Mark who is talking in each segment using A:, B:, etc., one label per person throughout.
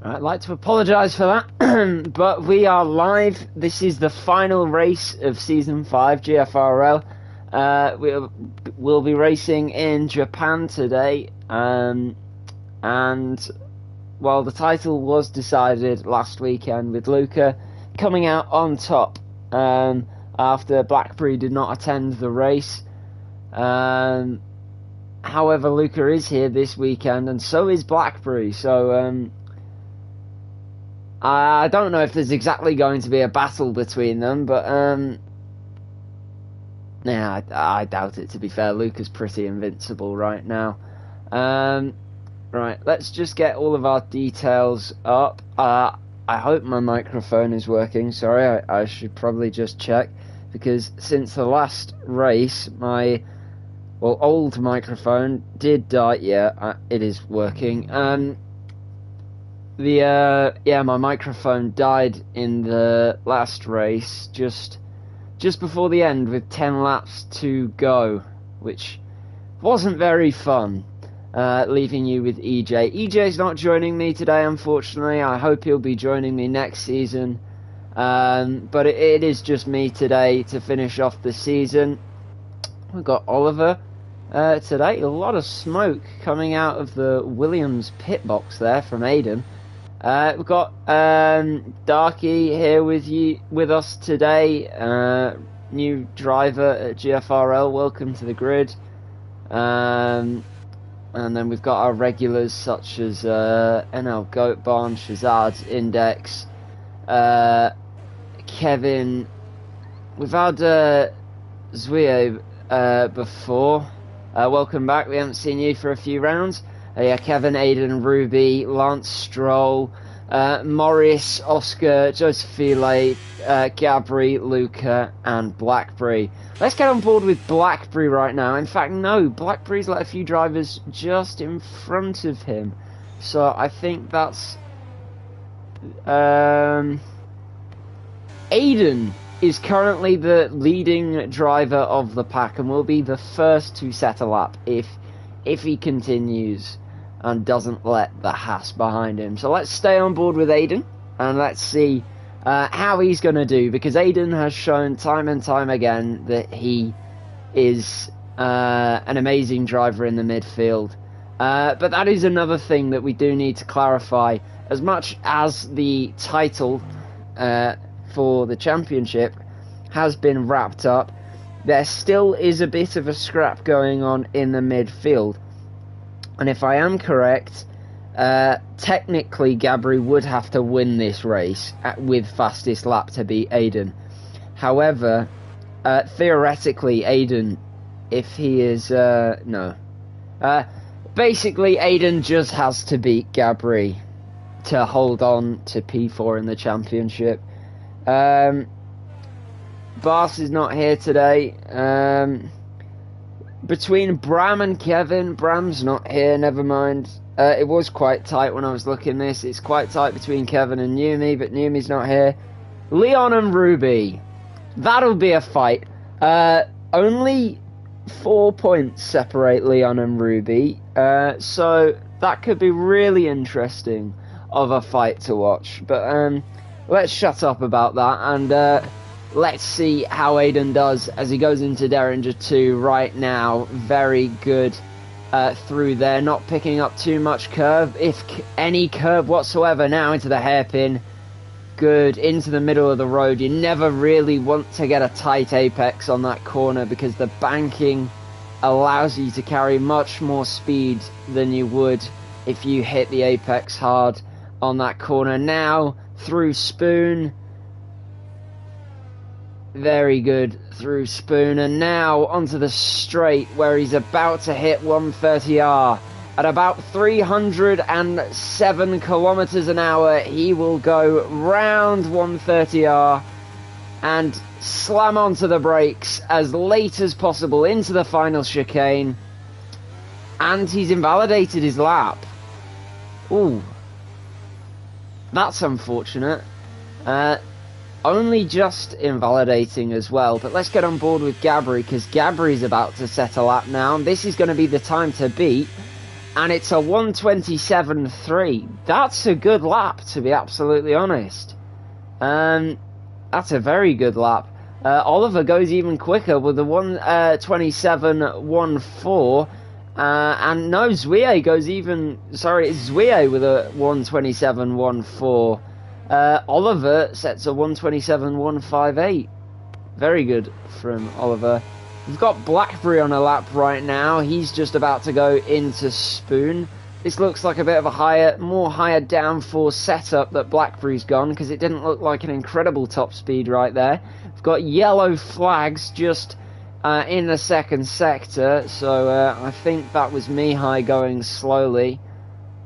A: I'd like to apologise for that, but we are live. This is the final race of Season 5 GFRL. We'll be racing in Japan today, and well, the title was decided last weekend with Luca coming out on top after Prix did not attend the race. However, Luca is here this weekend, and so is Prix, so I don't know if there's exactly going to be a battle between them, but yeah, I doubt it, to be fair. Luca's pretty invincible right now. Right, let's just get all of our details up. I hope my microphone is working. Sorry, I should probably just check, because since the last race, my old microphone did die. Yeah, it is working. My microphone died in the last race just before the end with 10 laps to go, which wasn't very fun, leaving you with EJ. EJ's not joining me today, unfortunately. I hope he'll be joining me next season, but it is just me today to finish off the season. We've got Oliver today. A lot of smoke coming out of the Williams pit box there from Aiden. We've got Darky here with us today, new driver at GFRL. Welcome to the grid. And then we've got our regulars such as NL Goat Barn, Shazad's Index, Kevin. We've had Zwie before. Welcome back. We haven't seen you for a few rounds. Yeah, Kevin, Aiden, Ruby, Lance Stroll, Morris, Oscar, Joseph File, Gabri, Luca, and Prix. Let's get on board with Prix right now. In fact, no, Prix's let a few drivers just in front of him. So I think that's... Aiden is currently the leading driver of the pack and will be the first to set a lap if he continues and doesn't let the Haas behind him. So let's stay on board with Aiden and let's see how he's going to do, because Aiden has shown time and time again that he is an amazing driver in the midfield. But that is another thing that we do need to clarify. As much as the title for the championship has been wrapped up, there still is a bit of a scrap going on in the midfield. And if I am correct, technically Gabri would have to win this race with fastest lap to beat Aiden. However, theoretically Aiden, if he is... basically Aiden just has to beat Gabri to hold on to P4 in the championship. Bas is not here today. Between Bram and Kevin, Bram's not here, never mind. It was quite tight when I was looking this. It's quite tight between Kevin and Numi, but Numi's not here. Leon and Ruby. That'll be a fight. Only 4 points separate Leon and Ruby, so that could be really interesting of a fight to watch. But let's shut up about that and let's see how Aiden does as he goes into Derringer 2 right now. Very good through there, not picking up too much curve, if any curve whatsoever. Now into the hairpin. Good, into the middle of the road. You never really want to get a tight apex on that corner because the banking allows you to carry much more speed than you would if you hit the apex hard on that corner. Now through Spoon. Very good through Spoon, and now onto the straight where he's about to hit 130R. At about 307 kilometers an hour, he will go round 130R and slam onto the brakes as late as possible into the final chicane. And he's invalidated his lap. Ooh. That's unfortunate. Only just invalidating as well, but let's get on board with Gabri, because Gabri's about to set a lap now, and this is going to be the time to beat, and it's a 1:27.3. That's a good lap, to be absolutely honest. That's a very good lap. Oliver goes even quicker with a 1:27.14. And no, Zouye goes even... Sorry, it's Zouye with a 1:27.14. Oliver sets a 1:27.158. Very good from Oliver. We've got Blackberry on a lap right now. He's just about to go into Spoon. This looks like a bit of a more higher downforce setup that Blackberry's gone, because it didn't look like an incredible top speed right there. We've got yellow flags just in the second sector, so I think that was Mihai going slowly.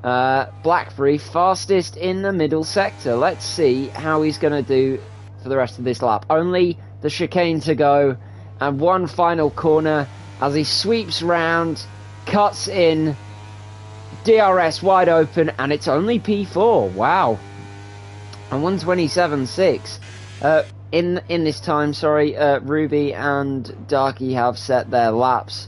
A: Blackberry fastest in the middle sector. Let's see how he's going to do for the rest of this lap. Only the chicane to go, and one final corner as he sweeps round, cuts in, DRS wide open, and it's only P4. Wow. And 1:27.6. In this time, sorry, Ruby and Darky have set their laps,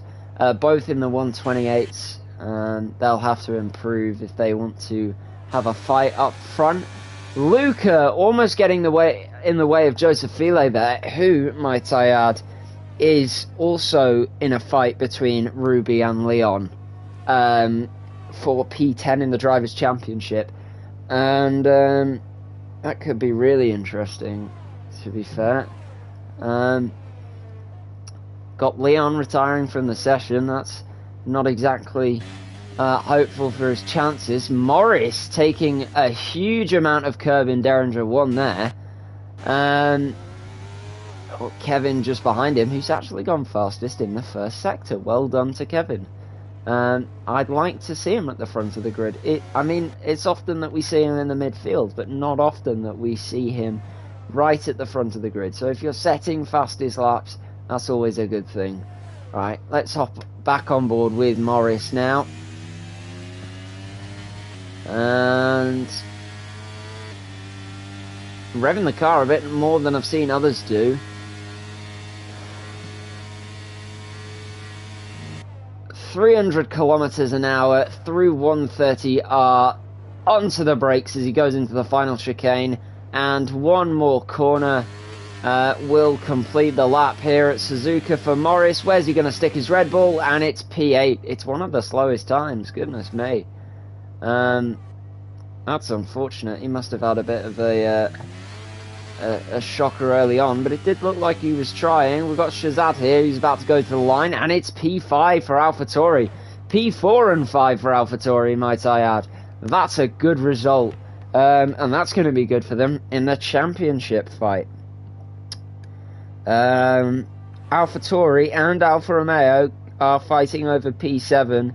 A: both in the 1:28s, and they'll have to improve if they want to have a fight up front. Luca almost getting in the way of Joseph File there, who, might I add, is also in a fight between Ruby and Leon for P10 in the Drivers' Championship, and that could be really interesting, to be fair. Got Leon retiring from the session. That's not exactly hopeful for his chances. Morris taking a huge amount of curb in Derringer 1 there. Kevin just behind him, who's actually gone fastest in the first sector. Well done to Kevin. I'd like to see him at the front of the grid. I mean, it's often that we see him in the midfield, but not often that we see him right at the front of the grid. So if you're setting fastest laps, that's always a good thing. Right, let's hop back on board with Morris now. And revving the car a bit more than I've seen others do. 300 kilometers an hour through 130R, onto the brakes as he goes into the final chicane, and one more corner will complete the lap here at Suzuka for Morris. Where's he going to stick his Red Bull? And it's P8. It's one of the slowest times, goodness me. That's unfortunate. He must have had a bit of a shocker early on, but it did look like he was trying. We've got Shazad here, who's about to go to the line, and it's P5 for AlphaTauri. P4 and 5 for AlphaTauri, might I add. That's a good result, and that's going to be good for them in the championship fight. AlphaTauri and Alfa Romeo are fighting over P7.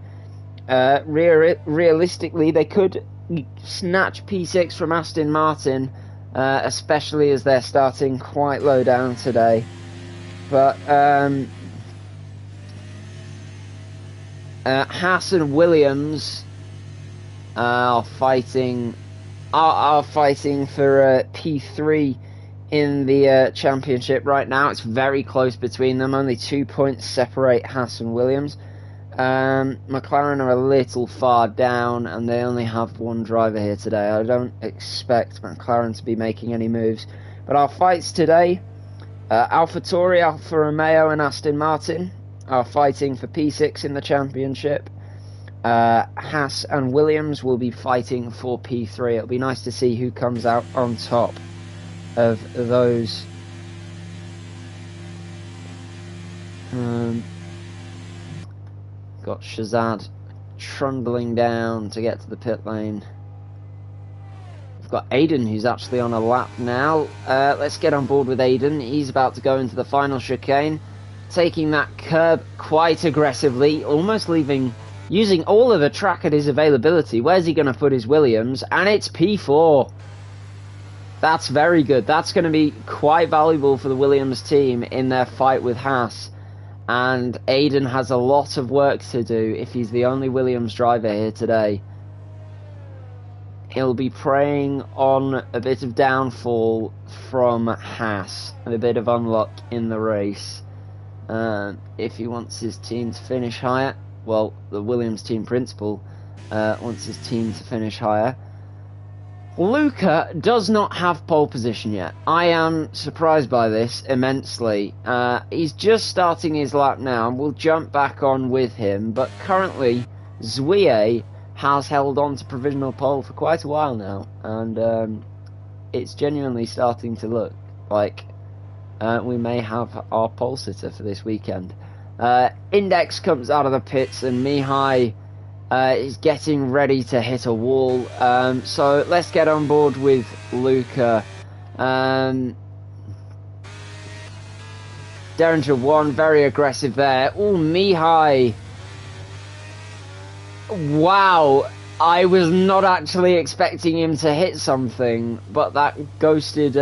A: Realistically, they could snatch P6 from Aston Martin, especially as they're starting quite low down today. But Haas and Williams are fighting for P3 in the championship right now. It's very close between them. Only 2 points separate Haas and Williams. McLaren are a little far down, and they only have one driver here today. I don't expect McLaren to be making any moves. But our fights today, AlphaTauri, Alfa Romeo and Aston Martin are fighting for P6 in the championship. Haas and Williams will be fighting for P3. It'll be nice to see who comes out on top of those. Got Shazad trundling down to get to the pit lane. We've got Aiden, who's actually on a lap now. Let's get on board with Aiden. He's about to go into the final chicane, taking that curb quite aggressively, almost using all of the track at his availability. Where's he going to put his Williams? And it's P4. That's very good. That's going to be quite valuable for the Williams team in their fight with Haas. And Aiden has a lot of work to do if he's the only Williams driver here today. He'll be preying on a bit of downfall from Haas and a bit of unluck in the race if he wants his team to finish higher. well, the Williams team principal wants his team to finish higher. Luca does not have pole position yet. I am surprised by this immensely. He's just starting his lap now, and we'll jump back on with him. But currently, Zwie has held on to provisional pole for quite a while now, and it's genuinely starting to look like we may have our pole sitter for this weekend. Index comes out of the pits, and Mihai is getting ready to hit a wall. So let's get on board with Luca. Derringer 1, very aggressive there. Oh, Mihai. Wow. I was not actually expecting him to hit something, but that ghosted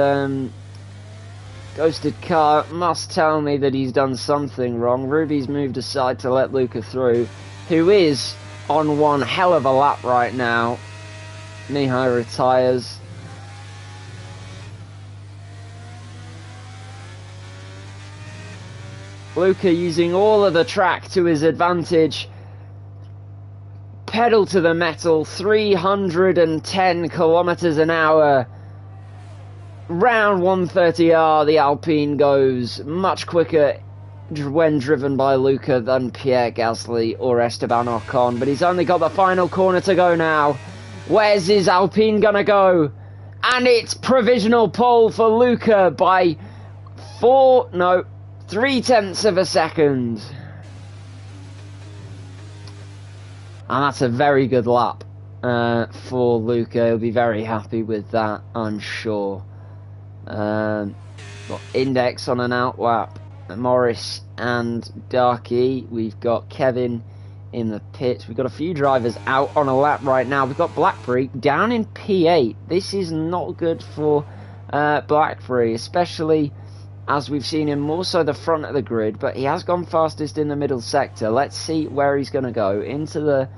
A: car must tell me that he's done something wrong. Ruby's moved aside to let Luca through, who is on one hell of a lap right now. Mihai retires. Luca using all of the track to his advantage. Pedal to the metal, 310 kilometers an hour. Round 130R, the Alpine goes much quicker when driven by Luca than Pierre Gasly or Esteban Ocon, but he's only got the final corner to go now. Where's his Alpine gonna go? And it's provisional pole for Luca by 3/10 of a second. And that's a very good lap for Luca. He'll be very happy with that, I'm sure. Got Index on an out lap, Morris and Darky. We've got Kevin in the pit. We've got a few drivers out on a lap right now. We've got Blackberry down in P8. This is not good for Blackberry, especially as we've seen him more so the front of the grid, but he has gone fastest in the middle sector. Let's see where he's going to go into the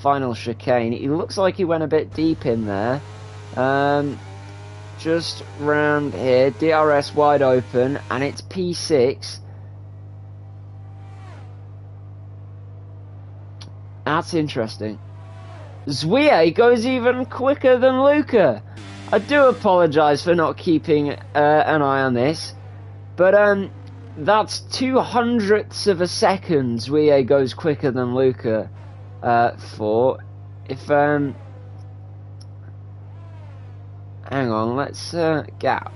A: final chicane. He looks like he went a bit deep in there. Just round here, DRS wide open, and it's P6. That's interesting. Zwie goes even quicker than Luca. I do apologise for not keeping an eye on this, but that's 2/100ths of a second Zwie goes quicker than Luca for. If hang on, let's gap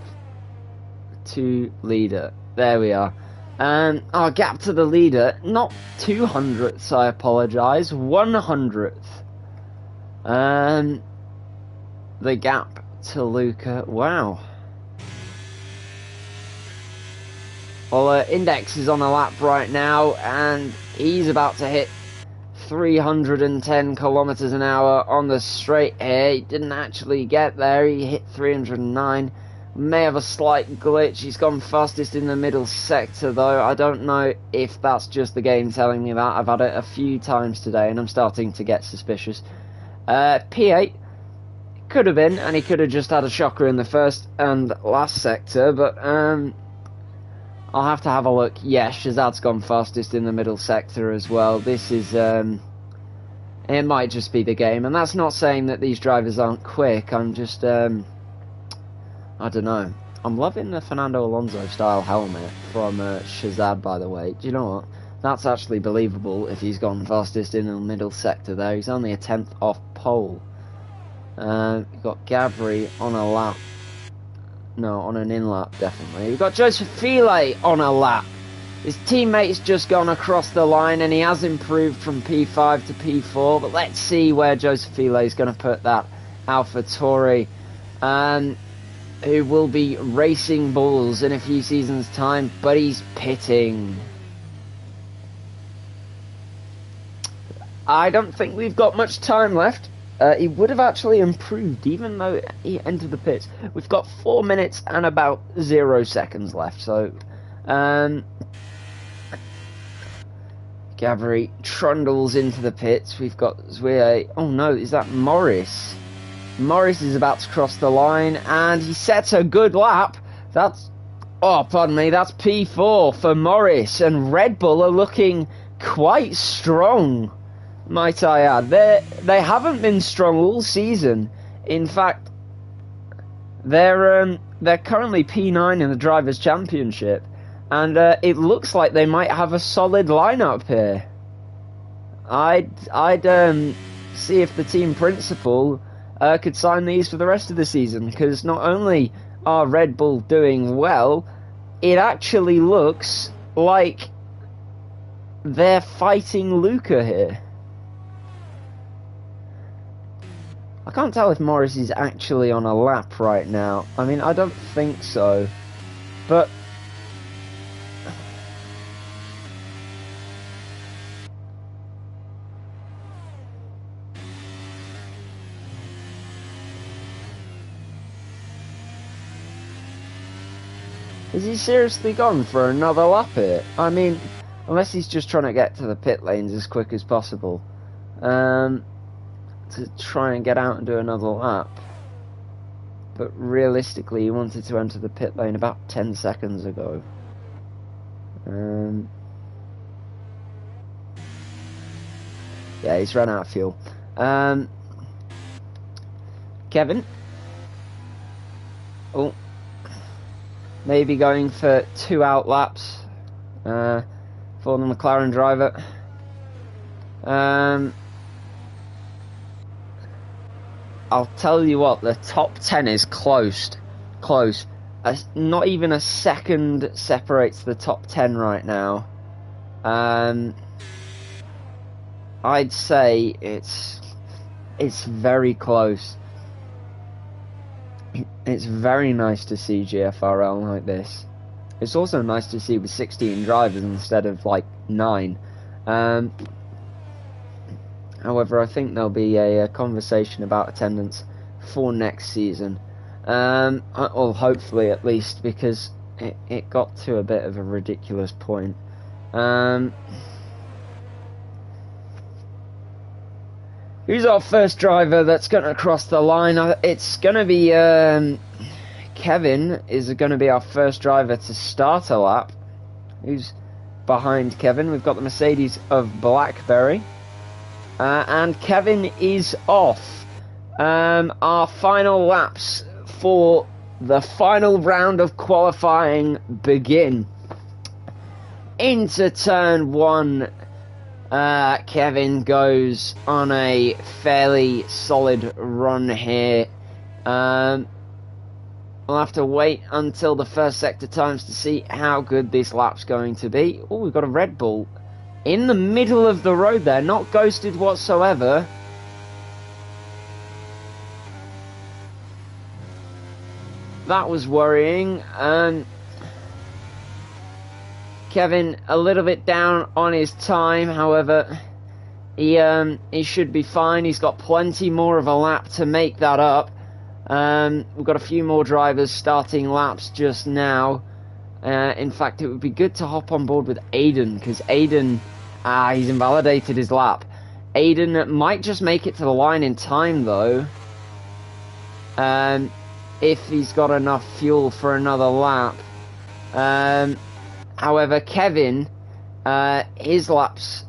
A: to leader. There we are. Our gap to the leader, not 2/100ths, I apologise, 1/100th. The gap to Luca, wow. Well, Index is on a lap right now, and he's about to hit 310 kilometers an hour on the straight here. He didn't actually get there. He hit 309. May have a slight glitch. He's gone fastest in the middle sector, though. I don't know if that's just the game telling me that. I've had it a few times today, and I'm starting to get suspicious. P8 could have been, and he could have just had a shocker in the first and last sector, but I'll have to have a look. Yes, Shazad's gone fastest in the middle sector as well. This is, it might just be the game, and that's not saying that these drivers aren't quick. I'm just, I don't know. I'm loving the Fernando Alonso style helmet from Shazad, by the way. Do you know what? That's actually believable if he's gone fastest in the middle sector there. He's only a 10th off pole. We've got Gabri on a lap. No, on an in-lap, definitely. We've got Joseph File on a lap. His teammate's just gone across the line, and he has improved from P5 to P4. But let's see where Joseph File is going to put that AlphaTauri, who will be racing bulls in a few seasons' time, but he's pitting. I don't think we've got much time left. He would have actually improved, even though he entered the pits. We've got 4 minutes and about 0 seconds left, so Gabri trundles into the pits. We've got Zwie. Oh no, is that Morris? Morris is about to cross the line, and he sets a good lap. That's, oh, pardon me, that's P4 for Morris, and Red Bull are looking quite strong, might I add. They haven't been strong all season. In fact, they're currently P9 in the Drivers' Championship, and it looks like they might have a solid lineup here. I'd see if the team principal could sign these for the rest of the season, because not only are Red Bull doing well, it actually looks like they're fighting Luca here. I can't tell if Morris is actually on a lap right now. I mean, I don't think so, but is he seriously gone for another lap here? I mean, unless he's just trying to get to the pit lanes as quick as possible. To try and get out and do another lap. But realistically, he wanted to enter the pit lane about 10 seconds ago. Yeah, he's run out of fuel. Kevin. Oh. Maybe going for 2 out laps for the McLaren driver. I'll tell you what, the top 10 is close. Not even a second separates the top 10 right now. I'd say it's very close. It's very nice to see GFRL like this. It's also nice to see with 16 drivers instead of like 9. However, I think there'll be a conversation about attendance for next season. Well, hopefully at least, because it got to a bit of a ridiculous point. Who's our first driver that's going to cross the line? It's going to be Kevin is going to be our first driver to start a lap. Who's behind Kevin? We've got the Mercedes of Blackberry. And Kevin is off. Our final laps for the final round of qualifying begin. Into turn 1, Kevin goes on a fairly solid run here. We'll have to wait until the first sector times to see how good this lap's going to be. Oh, we've got a Red Bull in the middle of the road there, not ghosted whatsoever. That was worrying. Kevin a little bit down on his time, however, he should be fine. He's got plenty more of a lap to make that up. We've got a few more drivers starting laps just now. In fact, it would be good to hop on board with Aiden, because Aiden, he's invalidated his lap. Aiden might just make it to the line in time, though, if he's got enough fuel for another lap. However, Kevin, his lap's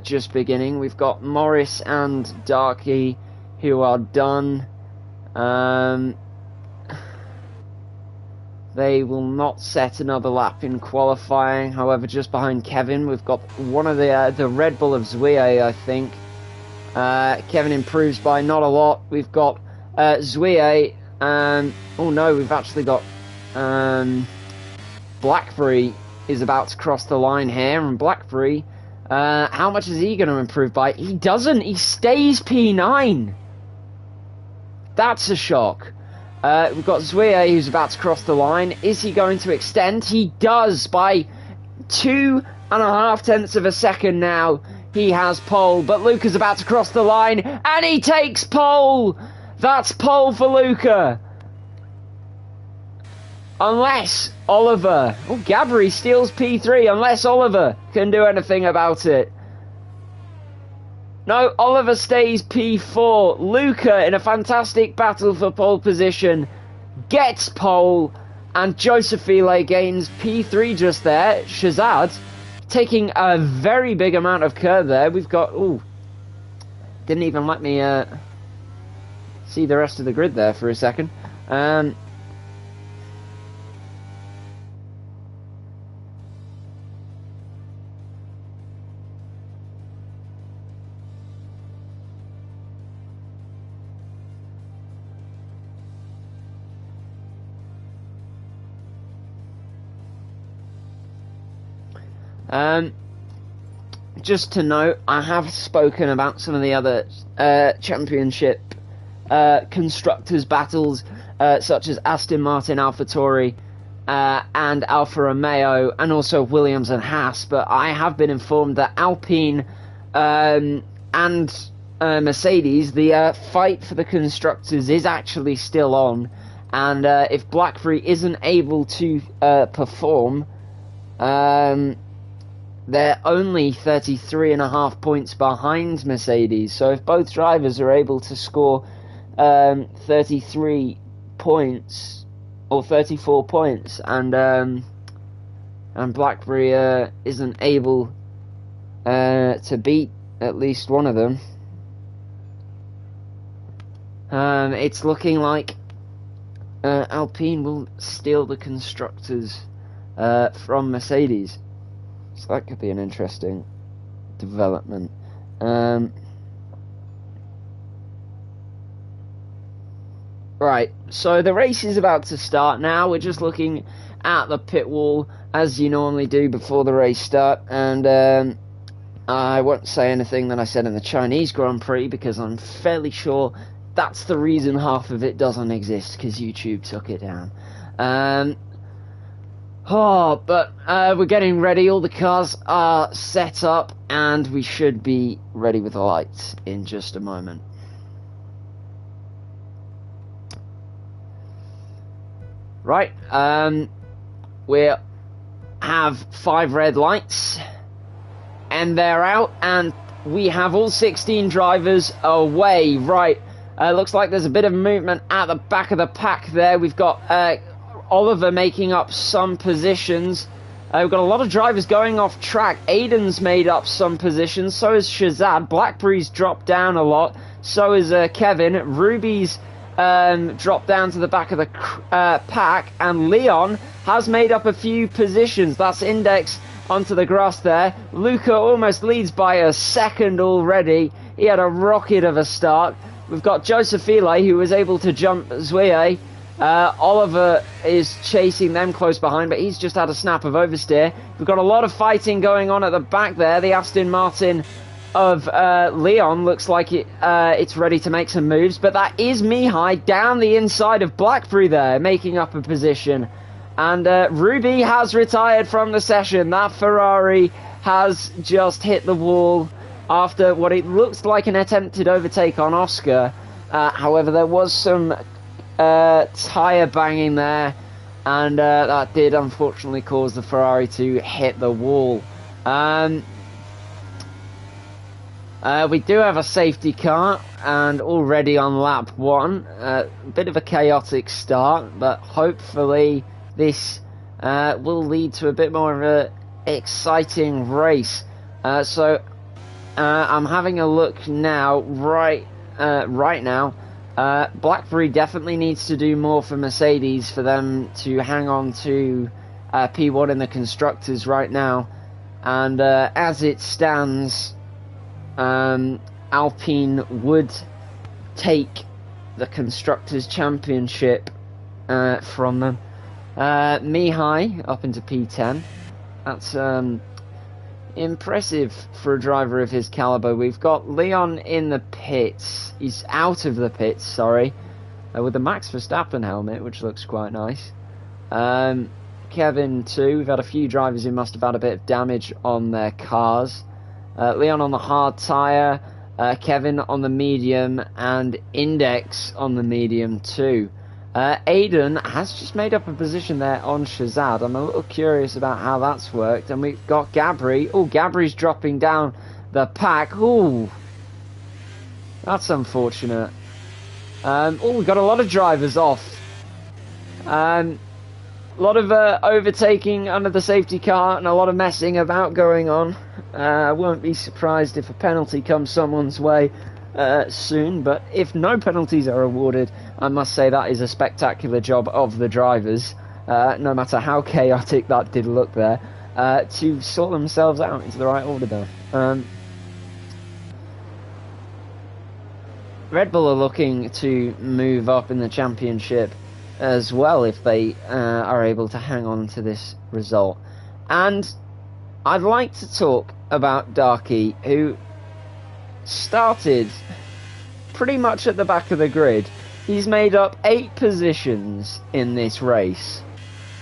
A: just beginning. We've got Morris and Darky who are done. They will not set another lap in qualifying. However, just behind Kevin, we've got one of the Red Bull of Zouye, I think. Kevin improves by not a lot. We've got Zouye. Oh no, we've actually got Blackberry is about to cross the line here, and Blackberry, how much is he going to improve by? He doesn't. He stays P9. That's a shock. We've got Zouye who's about to cross the line. Is he going to extend? He does by 2.5 tenths of a second now. He has pole, but Luca's about to cross the line, and he takes pole. That's pole for Luca. Unless Oliver... Oh, Gabri steals P3, unless Oliver can do anything about it. No, Oliver stays P4. Luca, in a fantastic battle for pole position, gets pole, and Josephile gains P3 just there. Shazad taking a very big amount of curb there. We've got... Ooh. Didn't even let me see the rest of the grid there for a second. Just to note, I have spoken about some of the other championship constructors battles, such as Aston Martin, AlphaTauri, and Alfa Romeo, and also Williams and Haas. But I have been informed that Alpine and Mercedes, the fight for the constructors is actually still on, and if Prix isn't able to perform, they're only 33.5 points behind Mercedes. So if both drivers are able to score 33 points or 34 points, and Prix isn't able to beat at least one of them, it's looking like Alpine will steal the constructors from Mercedes. So that could be an interesting development. Right, so the race is about to start now. We're just looking at the pit wall, as you normally do before the race start, and I won't say anything that I said in the Chinese Grand Prix, because I'm fairly sure that's the reason half of it doesn't exist, because YouTube took it down. But we're getting ready. All the cars are set up, and we should be ready with the lights in just a moment. Right, we have 5 red lights, and they're out, and we have all 16 drivers away. Right, looks like there's a bit of movement at the back of the pack there. We've got Oliver making up some positions. We've got a lot of drivers going off track. Aiden's made up some positions, so is Shazad. Blackberry's dropped down a lot, so is Kevin. Ruby's dropped down to the back of the pack, and Leon has made up a few positions. That's Index onto the grass there. Luca almost leads by a second already. He had a rocket of a start. We've got Joseph Ile, who was able to jump Zouye. Oliver is chasing them close behind, but he's just had a snap of oversteer. We've got a lot of fighting going on at the back there. The Aston Martin of Leon looks like it's ready to make some moves, but that is Mihai down the inside of Blackberry there, making up a position. And Ruby has retired from the session. That Ferrari has just hit the wall after what it looks like an attempted overtake on Oscar. However, there was some tyre banging there, and that did unfortunately cause the Ferrari to hit the wall. We do have a safety car, and already on lap 1, a bit of a chaotic start, but hopefully this will lead to a bit more of an exciting race. So I'm having a look now, right now. Blackberry definitely needs to do more for Mercedes for them to hang on to P1 in the constructors right now, and as it stands, Alpine would take the constructors championship from them. Mihai up into P10. That's impressive for a driver of his caliber. We've got Leon in the pits. He's out of the pits, sorry, with the Max Verstappen helmet, which looks quite nice. Kevin too. We've had a few drivers who must have had a bit of damage on their cars. Leon on the hard tyre, Kevin on the medium, and Index on the medium too. Aiden has just made up a position there on Shazad. I'm a little curious about how that's worked. And we've got Gabri. Oh, Gabri's dropping down the pack. Ooh, that's unfortunate. We've got a lot of drivers off. A lot of overtaking under the safety car and a lot of messing about going on. I won't be surprised if a penalty comes someone's way soon, but if no penalties are awarded, I must say that is a spectacular job of the drivers, no matter how chaotic that did look there, to sort themselves out into the right order there. Red Bull are looking to move up in the championship as well if they are able to hang on to this result. And I'd like to talk about Darky, who started pretty much at the back of the grid. He's made up 8 positions in this race.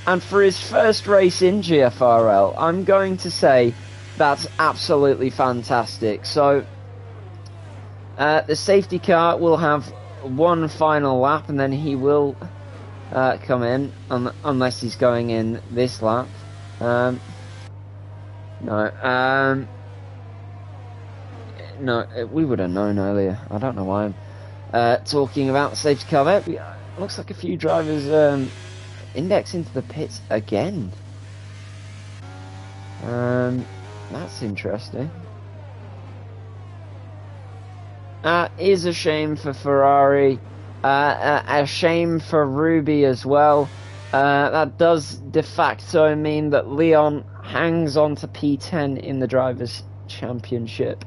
A: And for his first race in GFRL, I'm going to say that's absolutely fantastic. So the safety car will have one final lap and then he will come in, unless he's going in this lap. No, we would have known earlier. I don't know why I'm talking about the safety car there. Looks like a few drivers index into the pits again. That's interesting. Is a shame for Ferrari. A shame for Ruby as well. That does de facto mean that Leon hangs on to P10 in the Drivers' Championship.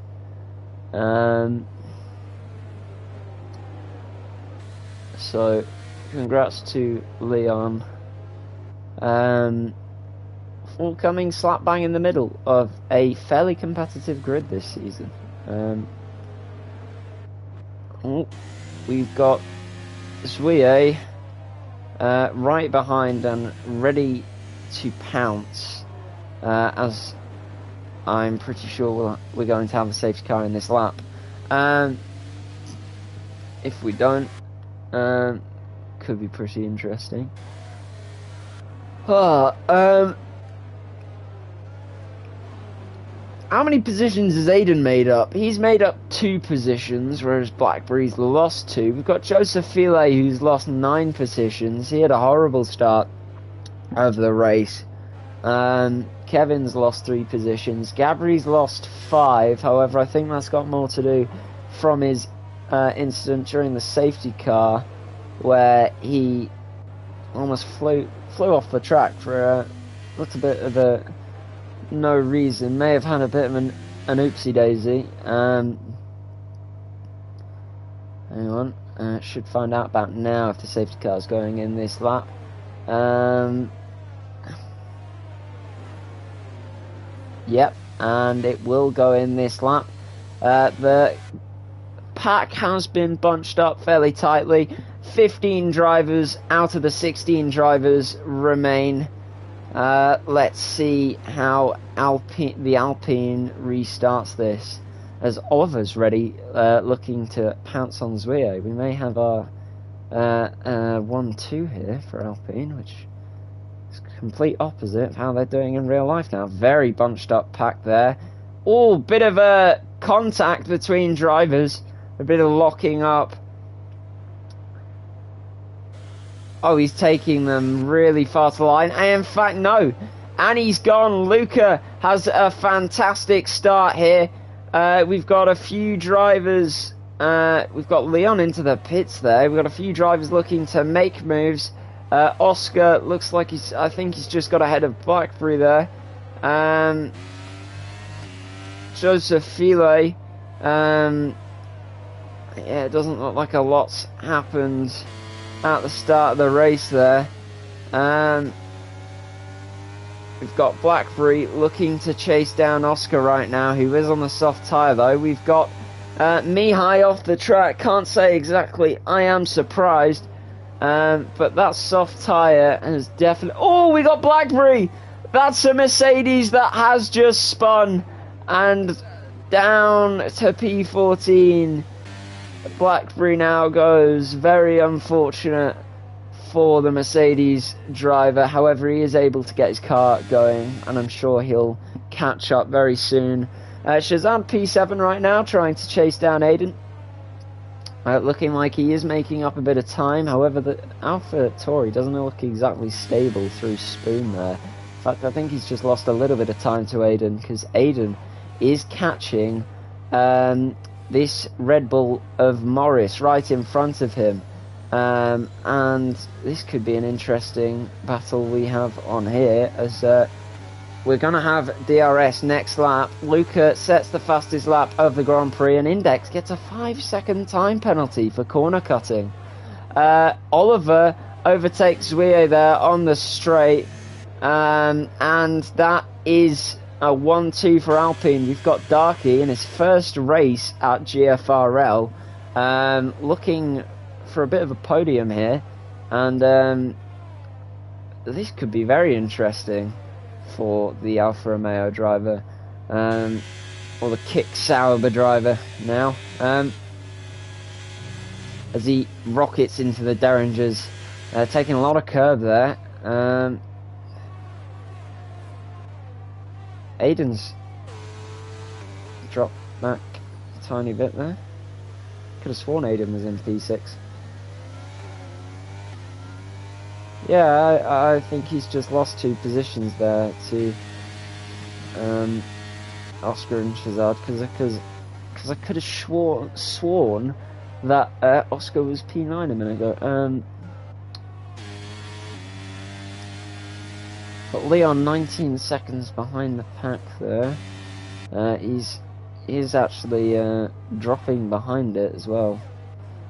A: So, congrats to Leon. All coming slap bang in the middle of a fairly competitive grid this season. We've got Zouye right behind and ready to pounce, as I'm pretty sure we're going to have a safety car in this lap. If we don't, could be pretty interesting. How many positions has Aiden made up? He's made up 2 positions, whereas Blackberry's lost 2. We've got Joseph File, who's lost 9 positions. He had a horrible start of the race. Kevin's lost 3 positions. Gabri's lost 5. However, I think that's got more to do from his incident during the safety car, where he almost flew off the track for a little bit of a no reason. May have had a bit of an oopsie daisy. Hang on, should find out about now if the safety car is going in this lap. Yep, and it will go in this lap. The pack has been bunched up fairly tightly. 15 drivers out of the 16 drivers remain. Let's see how the Alpine restarts this, as Oliver's ready, looking to pounce on Zouye. We may have our 1-2 here for Alpine, which is complete opposite of how they're doing in real life now. Very bunched up pack there. Oh, bit of a contact between drivers, a bit of locking up. Oh, he's taking them really far to the line. And in fact, no. And he's gone. Luca has a fantastic start here. We've got a few drivers. We've got Leon into the pits there. We've got a few drivers looking to make moves. Oscar looks like I think he's just got ahead of Blackberry there. Joseph File. Yeah, it doesn't look like a lot's happened at the start of the race there. We've got Blackberry looking to chase down Oscar right now, who is on the soft tyre though. We've got Mihai off the track. Can't say exactly. I am surprised. But that soft tyre has definitely... Oh, we got Blackberry! That's a Mercedes that has just spun. And down to P14. Blackberry now goes. Very unfortunate for the Mercedes driver. However, he is able to get his car going, and I'm sure he'll catch up very soon. Shazam P7 right now, trying to chase down Aiden. looking like he is making up a bit of time. However, the Alpha Tauri doesn't look exactly stable through Spoon there. In fact, I think he's just lost a little bit of time to Aiden, because Aiden is catching this Red Bull of Morris right in front of him. And this could be an interesting battle we have on here, as we're going to have DRS next lap. Luca sets the fastest lap of the Grand Prix, and Index gets a 5-second time penalty for corner cutting. Oliver overtakes Zwie there on the straight, and that is a 1-2 for Alpine. We've got Darky in his first race at GFRL, looking for a bit of a podium here, and this could be very interesting for the Alfa Romeo driver, or the Kick Sauber driver now, as he rockets into the Derringers, taking a lot of curb there. Aiden's dropped back a tiny bit there. Could have sworn Aiden was in P6. Yeah, I think he's just lost 2 positions there to Oscar and Shazad, because I could have sworn that Oscar was P9 a minute ago. But Leon 19 seconds behind the pack there. He's actually dropping behind it as well.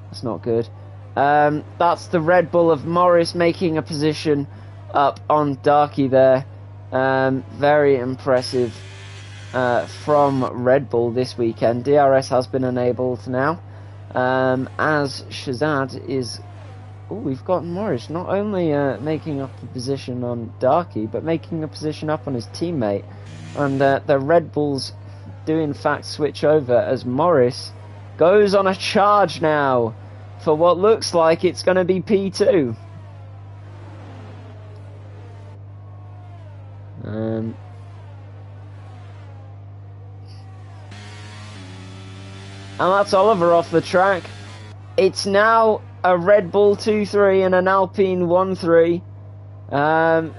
A: That's not good. That's the Red Bull of Morris making a position up on Darky there. Very impressive from Red Bull this weekend. DRS has been enabled now, as Shazad is... Oh, we've got Morris not only making up a position on Darky, but making a position up on his teammate. And the Red Bulls do in fact switch over, as Morris goes on a charge now for what looks like it's going to be P2. And that's Oliver off the track. It's now a Red Bull 2-3 and an Alpine 1-3.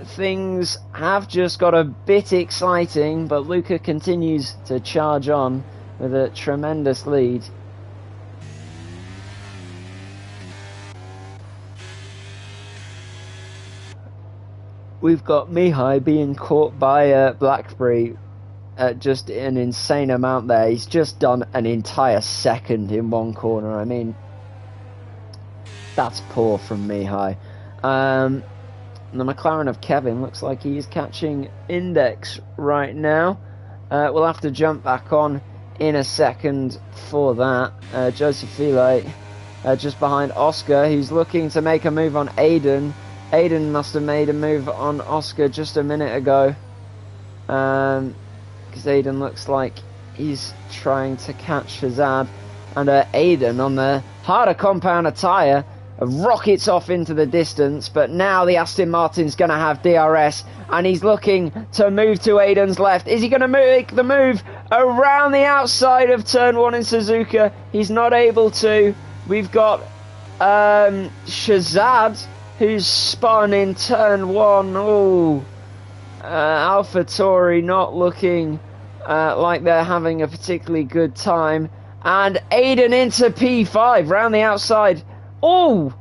A: Things have just got a bit exciting, but Luca continues to charge on with a tremendous lead. We've got Mihai being caught by Blackberry at just an insane amount there. He's just done an entire second in one corner. I mean, that's poor from Mihai. The McLaren of Kevin looks like he is catching Index right now. We'll have to jump back on in a second for that. Joseph File just behind Oscar, who's looking to make a move on Aiden. Aiden must have made a move on Oscar just a minute ago, because Aiden looks like he's trying to catch Shazad, and Aiden on the harder compound tyre rockets off into the distance. But now the Aston Martin's going to have DRS, and he's looking to move to Aiden's left. Is he going to make the move around the outside of turn 1 in Suzuka? He's not able to. We've got Shazad, who's spun in turn 1. Oh, Alpha Tauri not looking like they're having a particularly good time. And Aiden into P5 round the outside. Oh,